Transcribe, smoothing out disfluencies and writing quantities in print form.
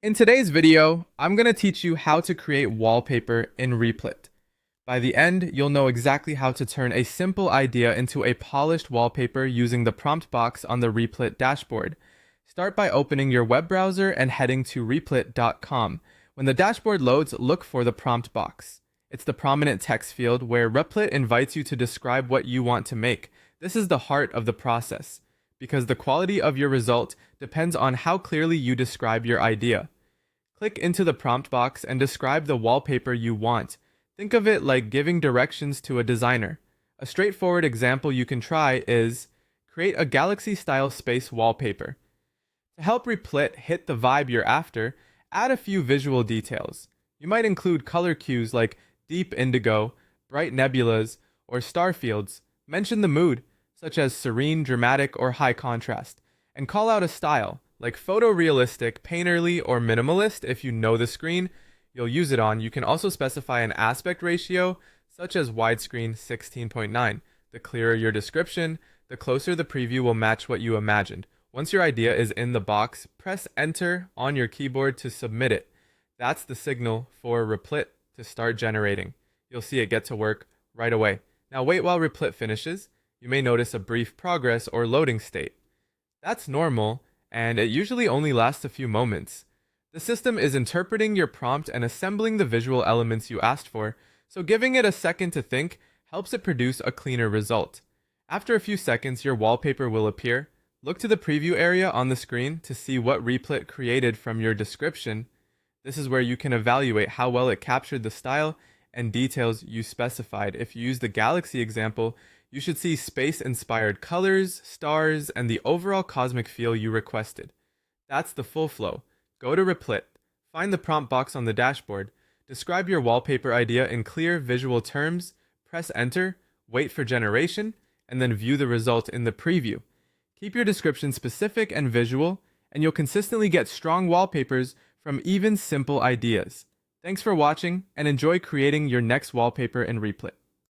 In today's video, I'm going to teach you how to create wallpaper in Replit. By the end, you'll know exactly how to turn a simple idea into a polished wallpaper using the prompt box on the Replit dashboard. Start by opening your web browser and heading to replit.com. When the dashboard loads, look for the prompt box. It's the prominent text field where Replit invites you to describe what you want to make. This is the heart of the process, because the quality of your result depends on how clearly you describe your idea. Click into the prompt box and describe the wallpaper you want. Think of it like giving directions to a designer. A straightforward example you can try is create a galaxy-style space wallpaper. To help Replit hit the vibe you're after, add a few visual details. You might include color cues like deep indigo, bright nebulas, or star fields. Mention the mood, such as serene, dramatic, or high contrast, and call out a style, like photorealistic, painterly, or minimalist if you know the screen you'll use it on. You can also specify an aspect ratio, such as widescreen 16:9. The clearer your description, the closer the preview will match what you imagined. Once your idea is in the box, press Enter on your keyboard to submit it. That's the signal for Replit to start generating. You'll see it get to work right away. Now wait while Replit finishes. You may notice a brief progress or loading state. That's normal, and it usually only lasts a few moments. The system is interpreting your prompt and assembling the visual elements you asked for, so giving it a second to think helps it produce a cleaner result. After a few seconds, your wallpaper will appear. Look to the preview area on the screen to see what Replit created from your description. This is where you can evaluate how well it captured the style and details you specified. If you use the galaxy example, you should see space-inspired colors, stars, and the overall cosmic feel you requested. That's the full flow. Go to Replit, find the prompt box on the dashboard, describe your wallpaper idea in clear visual terms, press Enter, wait for generation, and then view the result in the preview. Keep your description specific and visual, and you'll consistently get strong wallpapers from even simple ideas. Thanks for watching, and enjoy creating your next wallpaper in Replit.